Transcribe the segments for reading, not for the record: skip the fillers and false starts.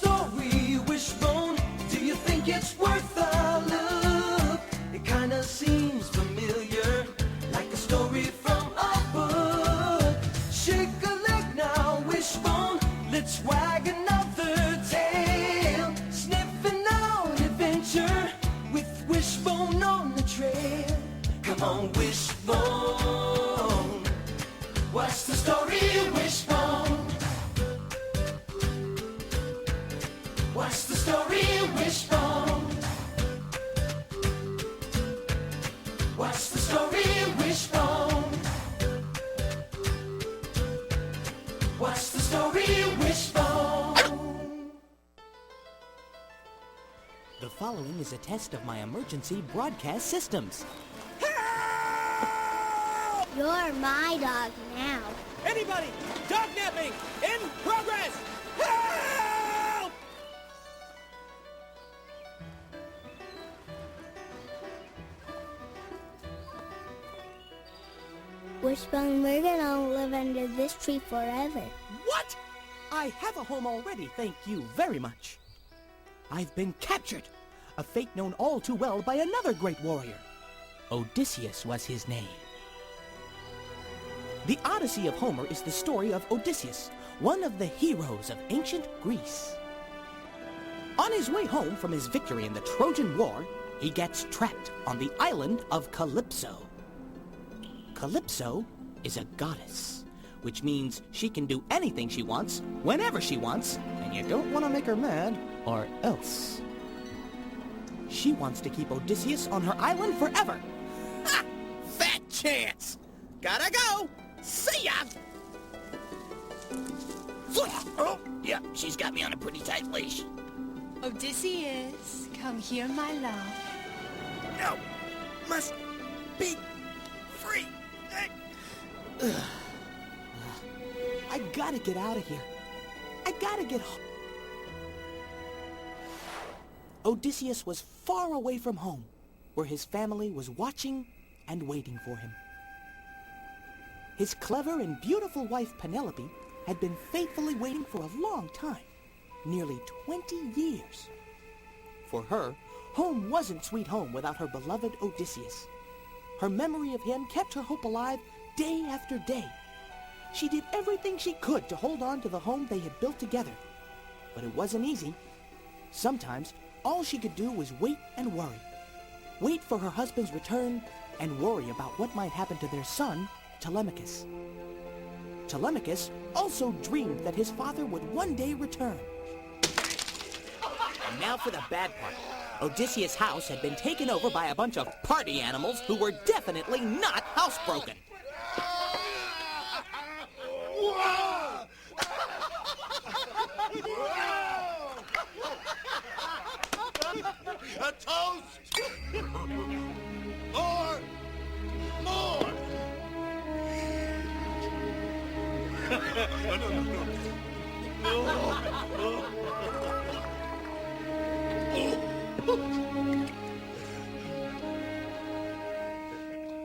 story, Wishbone? Do you think it's worth a look? It kinda seems familiar, like a story from a book. Shake a leg now, Wishbone, let's wag another tail. Sniffing out adventure with Wishbone on the trail. Come on, Wishbone, what's the story, Wishbone? What's the story, Wishbone? What's the story, Wishbone? What's the story, Wishbone? The following is a test of my emergency broadcast systems. You're my dog now. Anybody! Dog napping! In progress! Help! Wishbone, we're gonna live under this tree forever. What? I have a home already, thank you very much. I've been captured, a fate known all too well by another great warrior. Odysseus was his name. The Odyssey of Homer is the story of Odysseus, one of the heroes of ancient Greece. On his way home from his victory in the Trojan War, he gets trapped on the island of Calypso. Calypso is a goddess, which means she can do anything she wants, whenever she wants, and you don't want to make her mad, or else. She wants to keep Odysseus on her island forever. Ha! Fat chance! Gotta go! See ya! Oh, yeah, she's got me on a pretty tight leash. Odysseus, come here, my love. No! Must be free! I gotta get out of here. I gotta get home. Odysseus was far away from home, where his family was watching and waiting for him. His clever and beautiful wife Penelope had been faithfully waiting for a long time, nearly 20 years. For her, home wasn't sweet home without her beloved Odysseus. Her memory of him kept her hope alive day after day. She did everything she could to hold on to the home they had built together. But it wasn't easy. Sometimes, all she could do was wait and worry. Wait for her husband's return and worry about what might happen to their son, Telemachus. Telemachus also dreamed that his father would one day return. And now for the bad part. Odysseus' house had been taken over by a bunch of party animals who were definitely not housebroken. A toast! More! More!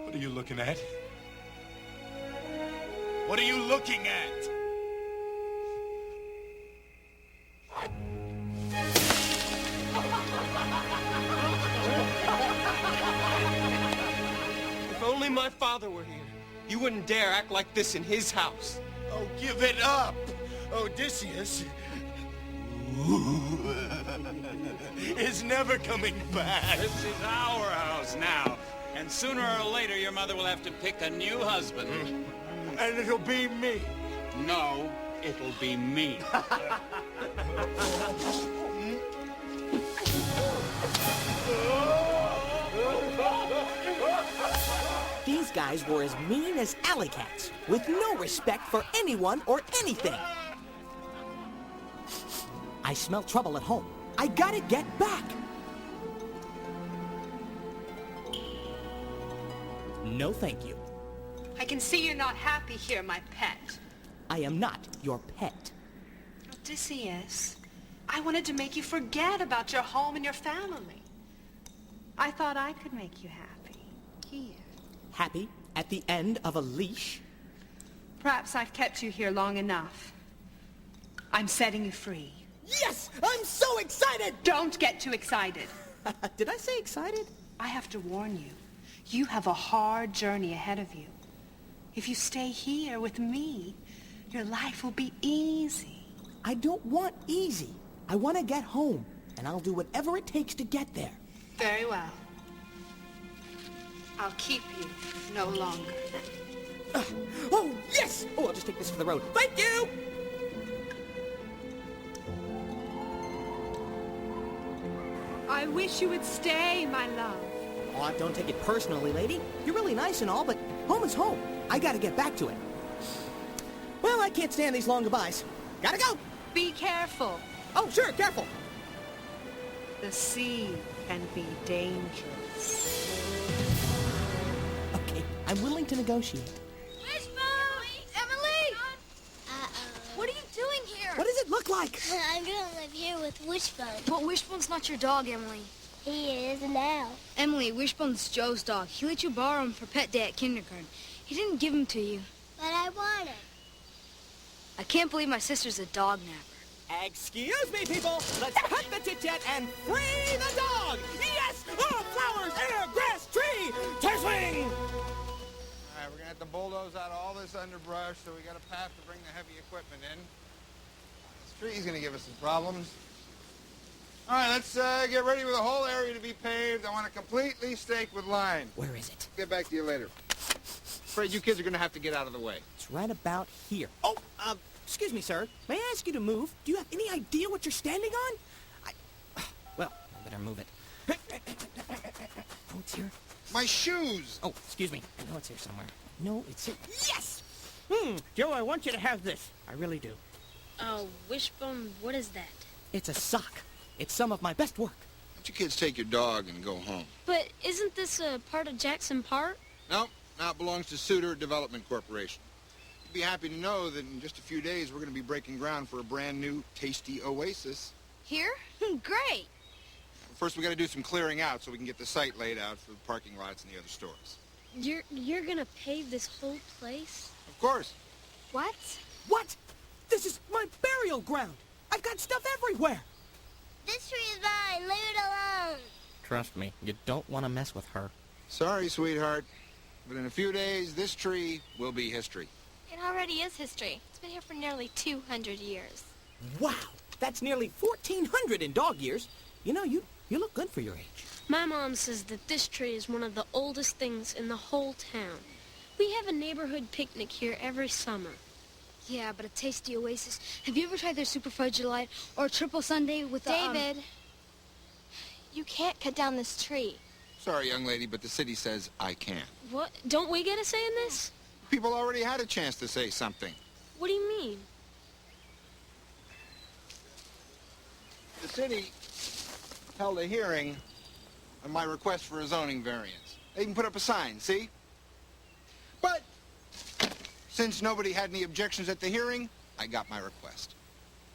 What are you looking at? What are you looking at? If only my father were here, you wouldn't dare act like this in his house. Oh, give it up! Odysseus is never coming back. This is our house now, and sooner or later your mother will have to pick a new husband. And it'll be me. No, it'll be me. These guys were as mean as alley cats, with no respect for anyone or anything. I smell trouble at home. I gotta get back. No, thank you. I can see you're not happy here, my pet. I am not your pet. Odysseus, I wanted to make you forget about your home and your family. I thought I could make you happy. Here. Happy at the end of a leash? Perhaps I've kept you here long enough. I'm setting you free. Yes! I'm so excited! Don't get too excited. Did I say excited? I have to warn you. You have a hard journey ahead of you. If you stay here with me, your life will be easy. I don't want easy. I want to get home, and I'll do whatever it takes to get there. Very well. I'll keep you no longer. Oh, yes! Oh, I'll just take this for the road. Thank you! I wish you would stay, my love. Oh, don't take it personally, lady. You're really nice and all, but home is home. I gotta get back to it. Well, I can't stand these long goodbyes. Gotta go! Be careful. Oh, sure, careful. The sea can be dangerous. Okay, I'm willing to negotiate. Wishbone! Emily! What are you doing here? What does it look like? I'm gonna live here with Wishbone. But Wishbone's not your dog, Emily. He is now. Emily, Wishbone's Joe's dog. He let you borrow him for pet day at kindergarten. He didn't give him to you. But I want him. I can't believe my sister's a dog napper. Excuse me, people. Let's cut the chit-chat and free the dog. Yes! Oh, flowers, air, grass, tree, to swing! All right, we're gonna have to bulldoze out all this underbrush, so we got a path to bring the heavy equipment in. This tree's gonna give us some problems. All right, let's get ready for the whole area to be paved. I want it completely staked with line. Where is it? Get back to you later. Afraid you kids are gonna have to get out of the way. It's right about here. Oh, excuse me, sir. May I ask you to move? Do you have any idea what you're standing on? Well, I better move it. Oh, it's here. My shoes! Oh, excuse me. I know it's here somewhere. No, it's here. Yes! Joe, I want you to have this. I really do. Oh, Wishbone, what is that? It's a sock. It's some of my best work. Why don't you kids take your dog and go home? But isn't this a part of Jackson Park? No, now it belongs to Suter Development Corporation. You'd be happy to know that in just a few days we're going to be breaking ground for a brand new, tasty oasis. Here? Great. First, we got to do some clearing out so we can get the site laid out for the parking lots and the other stores. You're gonna pave this whole place? Of course. What? What? This is my burial ground. I've got stuff everywhere. This tree is mine. Leave it alone. Trust me, you don't want to mess with her. Sorry, sweetheart, but in a few days, this tree will be history. It already is history. It's been here for nearly 200 years. Wow, that's nearly 1,400 in dog years. You know, you look good for your age. My mom says that this tree is one of the oldest things in the whole town. We have a neighborhood picnic here every summer. Yeah, but a tasty oasis. Have you ever tried their super fudge delight or a triple sundae with David, you can't cut down this tree. Sorry, young lady, but the city says I can. What? Don't we get a say in this? People already had a chance to say something. What do you mean? The city held a hearing on my request for a zoning variance. They even put up a sign, see? But since nobody had any objections at the hearing, I got my request.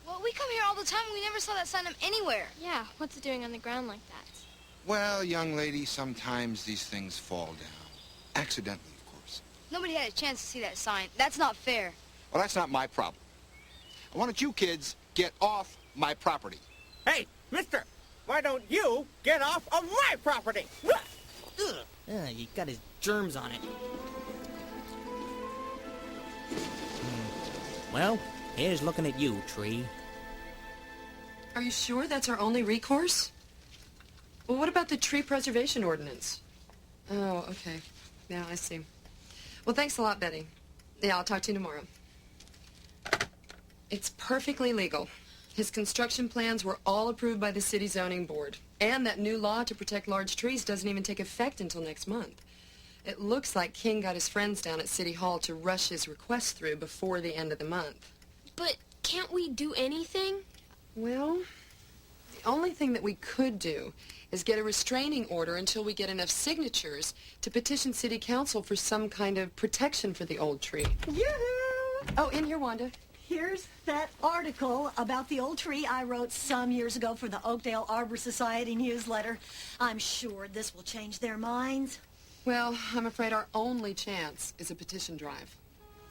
Well, we come here all the time and we never saw that sign up anywhere. Yeah, what's it doing on the ground like that? Well, young lady, sometimes these things fall down. Accidentally, of course. Nobody had a chance to see that sign. That's not fair. Well, that's not my problem. I wanted you kids get off my property. Hey, mister, why don't you get off of my property? He got his germs on it. Well, here's looking at you, tree. Are you sure that's our only recourse? Well, what about the tree preservation ordinance? Oh, okay. Yeah, I see. Well, thanks a lot, Betty. Yeah, I'll talk to you tomorrow. It's perfectly legal. His construction plans were all approved by the city zoning board. And that new law to protect large trees doesn't even take effect until next month. It looks like King got his friends down at City Hall to rush his request through before the end of the month. But can't we do anything? Well, the only thing that we could do is get a restraining order until we get enough signatures to petition City Council for some kind of protection for the old tree. Yoo-hoo! Oh, in here, Wanda. Here's that article about the old tree I wrote some years ago for the Oakdale Arbor Society newsletter. I'm sure this will change their minds. Well, I'm afraid our only chance is a petition drive.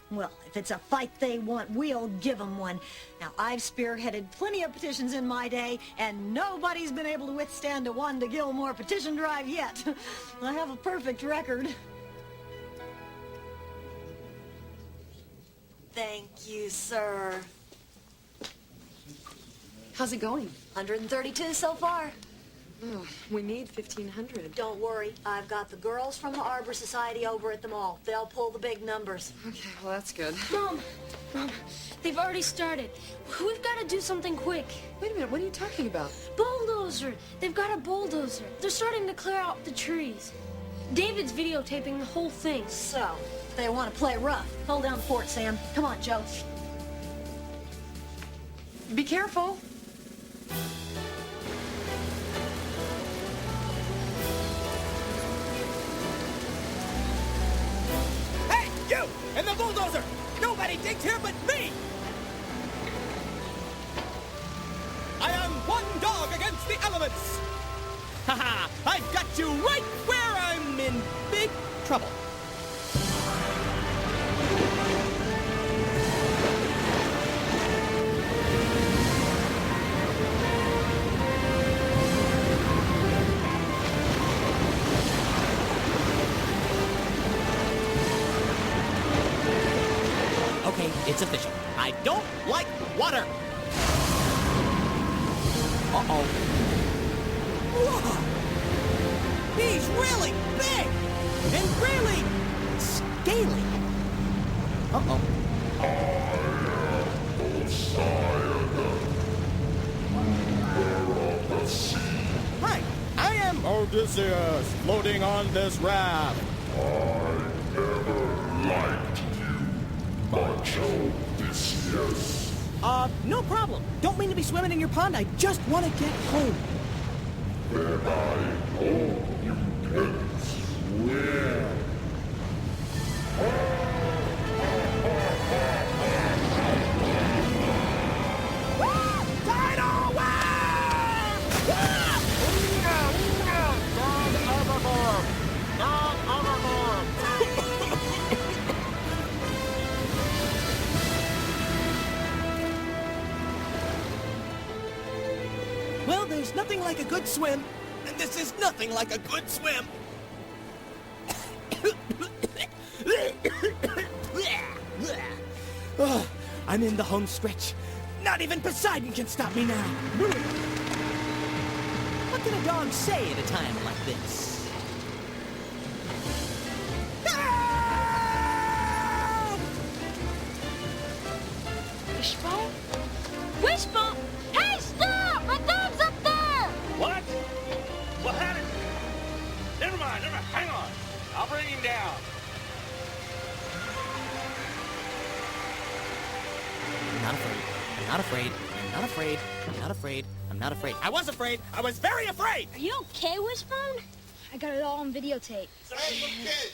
Well, if it's a fight they want, we'll give them one. Now, I've spearheaded plenty of petitions in my day, and nobody's been able to withstand a Wanda Gilmore petition drive yet. I have a perfect record. Thank you, sir. How's it going? 132 so far. Oh, we need 1,500. Don't worry, I've got the girls from the Arbor Society over at the mall. They'll pull the big numbers. Okay, well, that's good. Mom, they've already started. We've got to do something quick. Wait a minute, what are you talking about? Bulldozer. They've got a bulldozer. They're starting to clear out the trees. David's videotaping the whole thing. So, they want to play rough. Hold down the fort, Sam. Come on, Joe. Be careful. Hey, you! And the bulldozer! Nobody digs here but me! I am one dog against the elements! Haha! I've got you right where I'm in big trouble. Okay, it's official. I don't like water. Uh-oh. Whoa! He's really big! And really scaly. Uh-oh. Hi, I am Odysseus, floating on this raft. No problem. Don't mean to be swimming in your pond. I just want to get home. Tidal wave! Dog overboard! Dog overboard! Well, there's nothing like a good swim, and this is nothing like a good swim. Oh, I'm in the home stretch. Not even Poseidon can stop me now. What can a dog say at a time like this? Wishbone? Wishbone! Hey, stop! My dog's up there! What? Well, how did... Never mind. Hang on. I'll bring him down. I'm not afraid. I'm not afraid. I'm not afraid. I'm not afraid. I'm not afraid. I was afraid. I was very afraid. Are you okay, Wishbone? I got it all on videotape. Hey, look, kids!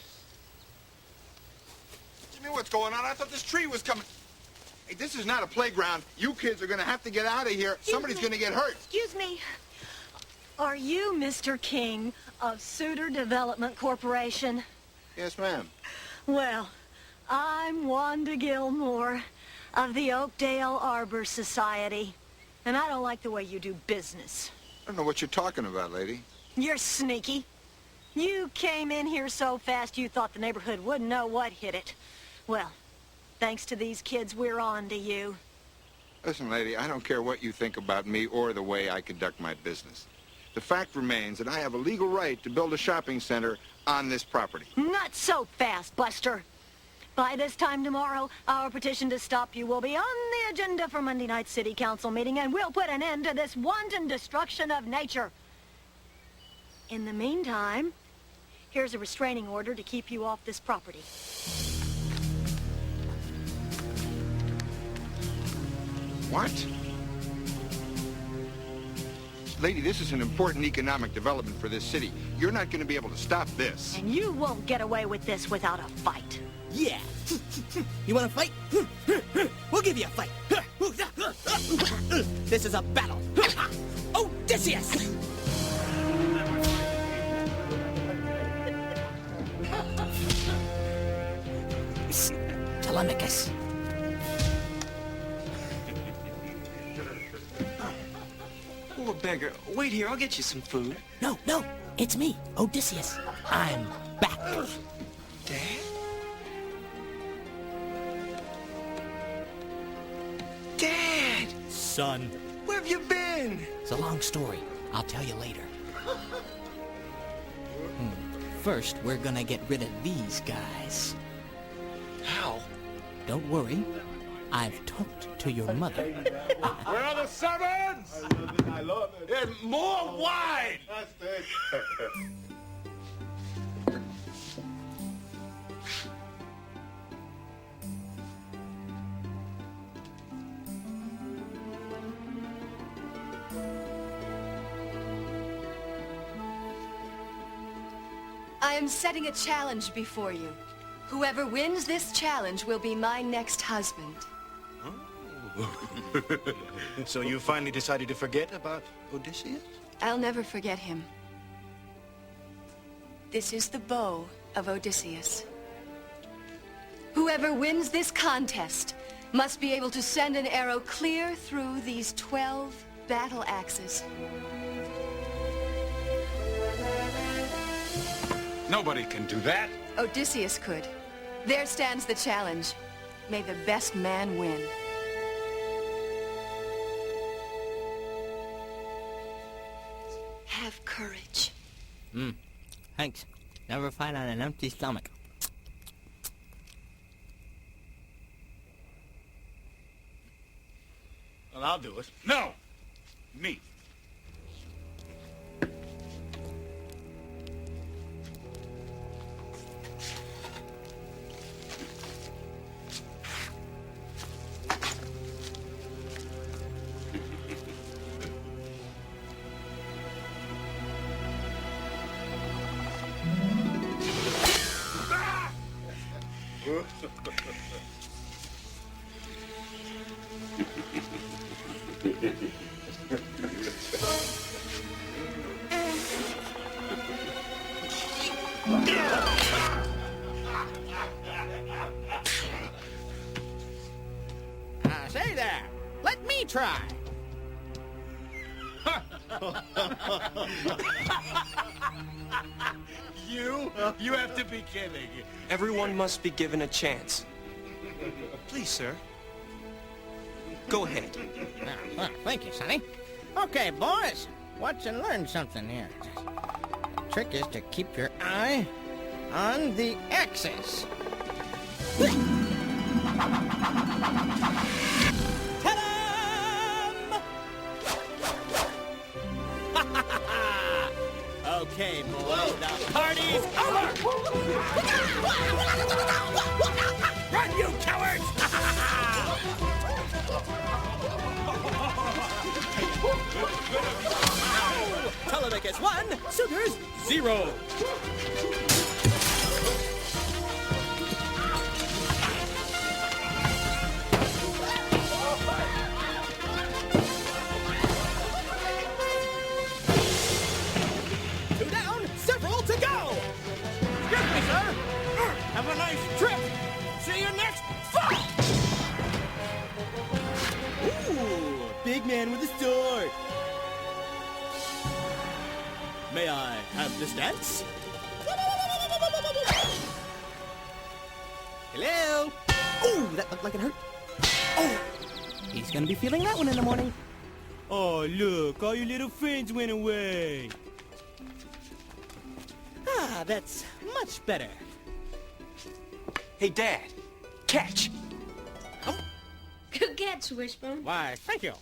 Tell me what's going on. I thought this tree was coming. Hey, this is not a playground. You kids are going to have to get out of here. Somebody's going to get hurt. Excuse me. Are you Mr. King of Suter Development Corporation? Yes, ma'am. Well, I'm Wanda Gilmore of the Oakdale Arbor Society, and I don't like the way you do business. I don't know what you're talking about, lady. You're sneaky. You came in here so fast you thought the neighborhood wouldn't know what hit it. Well, thanks to these kids, we're on to you. Listen, lady, I don't care what you think about me or the way I conduct my business. The fact remains that I have a legal right to build a shopping center on this property. Not so fast, Buster. By this time tomorrow, our petition to stop you will be on the agenda for Monday night's City Council meeting, and we'll put an end to this wanton destruction of nature. In the meantime, here's a restraining order to keep you off this property. What? Lady, this is an important economic development for this city. You're not going to be able to stop this. And you won't get away with this without a fight. Yeah. You want to fight? We'll give you a fight. This is a battle. Odysseus! Telemachus. Telemachus. Poor beggar. Wait here, I'll get you some food. No, it's me, Odysseus. I'm back. Dad? Dad! Son. Where have you been? It's a long story. I'll tell you later. First, we're gonna get rid of these guys. How? Don't worry. I've talked to your mother. Where are the servants? I love it. And more wine! That's it. I am setting a challenge before you. Whoever wins this challenge will be my next husband. So you finally decided to forget about Odysseus? I'll never forget him. This is the bow of Odysseus. Whoever wins this contest must be able to send an arrow clear through these 12 battle axes. Nobody can do that. Odysseus could. There stands the challenge. May the best man win. Have courage. Thanks. Never fight on an empty stomach. Well, I'll do it. No! Me. Say there, let me try. You have to be kidding. Everyone must be given a chance. Please, sir. Go ahead. Well, thank you, Sonny. Okay, boys, watch and learn something here. The trick is to keep your eye on the axis. Ta-da! Okay, boys, the party's over! Run, you cowards! Telemachus 1, suitors 0. Two down, several to go. Excuse me, sir. Have a nice trip. See you next fall. Ooh, big man with a sword. May I have this dance? Hello? Ooh, that looked like it hurt. Oh, he's gonna be feeling that one in the morning. Oh, look, all your little friends went away. Ah, that's much better. Hey, Dad. Catch. Good catch, Wishbone. Why, thank you.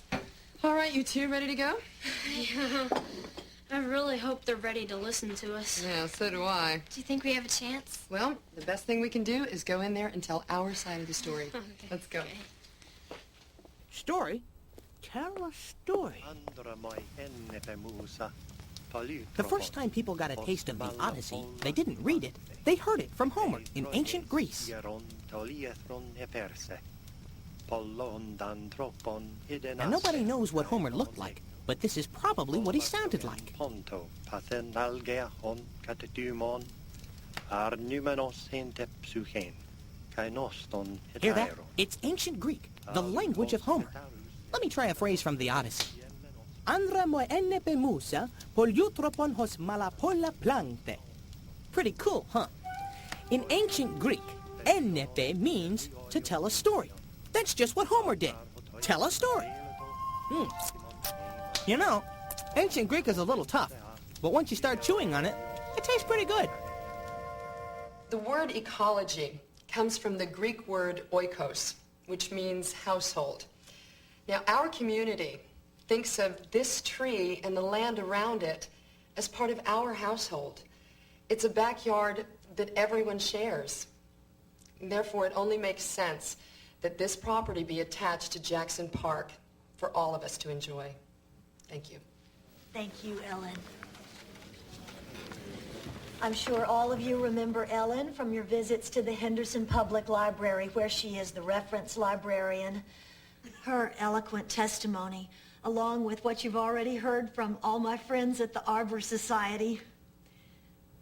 All right, you two ready to go? Yeah. I really hope they're ready to listen to us. Yeah, so do I. Do you think we have a chance? Well, the best thing we can do is go in there and tell our side of the story. Okay. Let's go. Okay. Story? Tell a story. The first time people got a taste of the Odyssey, they didn't read it. They heard it from Homer in ancient Greece. Now, nobody knows what Homer looked like, but this is probably what he sounded like. Hear that? It's ancient Greek, the language of Homer. Let me try a phrase from the Odyssey. Andra mo ennepe musa poliutropon hos malapola plankte. Pretty cool, huh? In ancient Greek, ennepe means to tell a story. That's just what Homer did. Tell a story. You know, ancient Greek is a little tough, but once you start chewing on it, it tastes pretty good. The word ecology comes from the Greek word oikos, which means household. Now, our community thinks of this tree and the land around it as part of our household. It's a backyard that everyone shares. And therefore, it only makes sense that this property be attached to Jackson Park for all of us to enjoy. Thank you. Thank you, Ellen. I'm sure all of you remember Ellen from your visits to the Henderson Public Library, where she is the reference librarian. Her eloquent testimony, along with what you've already heard from all my friends at the Arbor Society,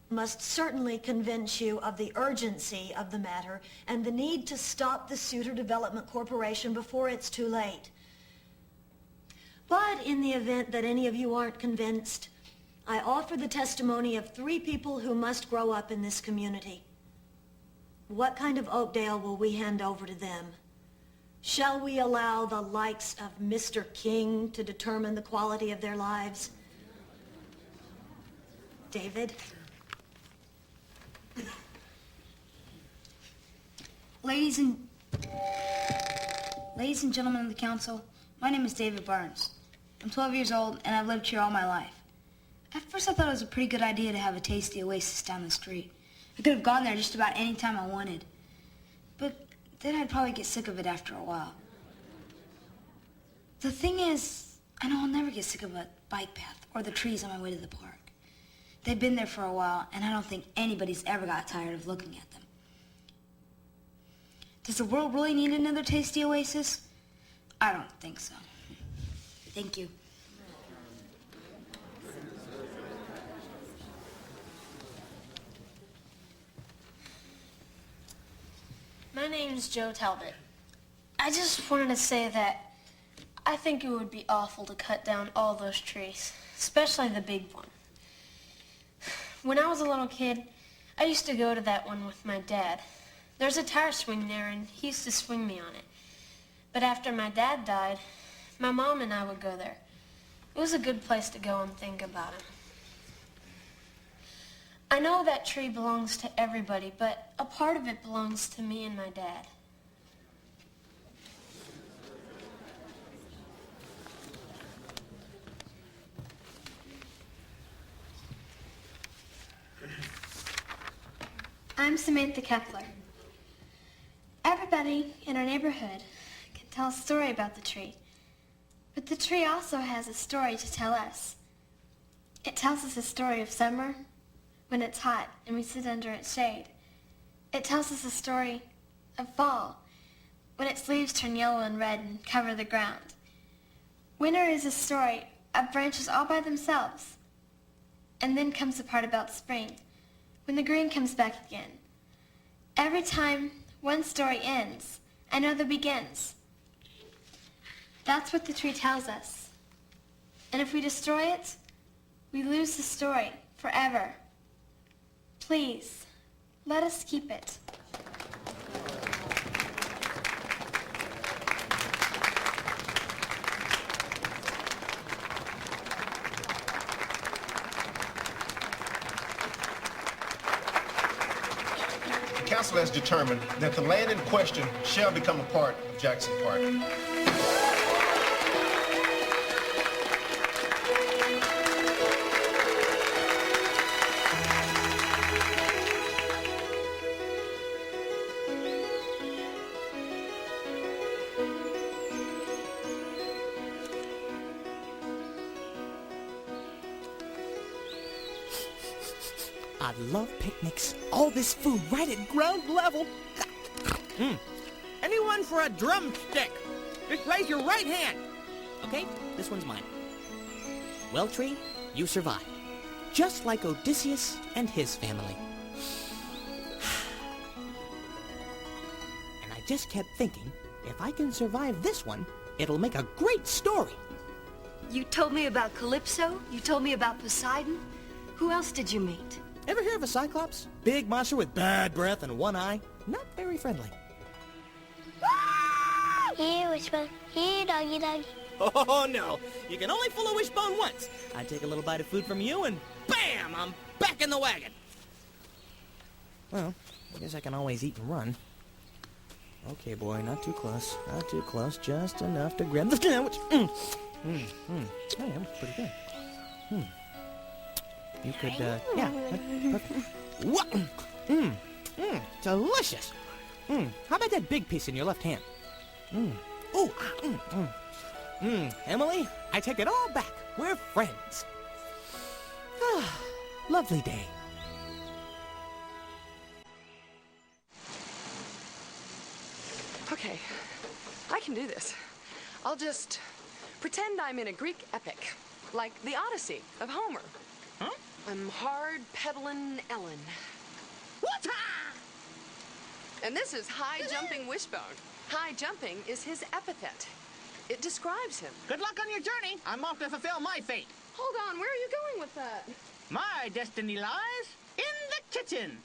must certainly convince you of the urgency of the matter and the need to stop the Suter Development Corporation before it's too late. But in the event that any of you aren't convinced, I offer the testimony of 3 people who must grow up in this community. What kind of Oakdale will we hand over to them? Shall we allow the likes of Mr. King to determine the quality of their lives? David? Ladies and gentlemen of the council, my name is David Barnes. I'm 12 years old, and I've lived here all my life. At first, I thought it was a pretty good idea to have a tasty oasis down the street. I could have gone there just about any time I wanted. But then I'd probably get sick of it after a while. The thing is, I know I'll never get sick of a bike path or the trees on my way to the park. They've been there for a while, and I don't think anybody's ever got tired of looking at them. Does the world really need another tasty oasis? I don't think so. Thank you. My name's Joe Talbot. I just wanted to say that I think it would be awful to cut down all those trees, especially the big one. When I was a little kid, I used to go to that one with my dad. There's a tire swing there, and he used to swing me on it. But after my dad died, my mom and I would go there. It was a good place to go and think about him. I know that tree belongs to everybody, but a part of it belongs to me and my dad. I'm Samantha Kepler. Everybody in our neighborhood can tell a story about the tree, but the tree also has a story to tell us. It tells us a story of summer, when it's hot and we sit under its shade. It tells us a story of fall, when its leaves turn yellow and red and cover the ground. Winter is a story of branches all by themselves. And then comes the part about spring, when the green comes back again. Every time one story ends, another begins. That's what the tree tells us. And if we destroy it, we lose the story forever. Please, let us keep it. The council has determined that the land in question shall become a part of Jackson Park. I love picnics. All this food right at ground level. Anyone for a drumstick? Just raise your right hand. Okay, this one's mine. Well, tree, you survived. Just like Odysseus and his family. just kept thinking, if I can survive this one, it'll make a great story. You told me about Calypso. You told me about Poseidon. Who else did you meet? Ever hear of a Cyclops? Big monster with bad breath and one eye. Not very friendly. Here, Wishbone. Here, doggy doggy. Oh, no. You can only fool a Wishbone once. I take a little bite of food from you and bam! I'm back in the wagon. Well, I guess I can always eat and run. Okay, boy, not too close. Not too close. Just enough to grab the sandwich. Hey, that was pretty good. You could, yeah, perfect. What? Delicious. How about that big piece in your left hand? Ooh, Emily, I take it all back. We're friends. Lovely day. Okay, I can do this. I'll just pretend I'm in a Greek epic, like the Odyssey of Homer. Huh? I'm hard-peddling Ellen. And this is high-jumping Wishbone. High jumping is his epithet. It describes him. Good luck on your journey. I'm off to fulfill my fate. Hold on, where are you going with that? My destiny lies in the kitchen.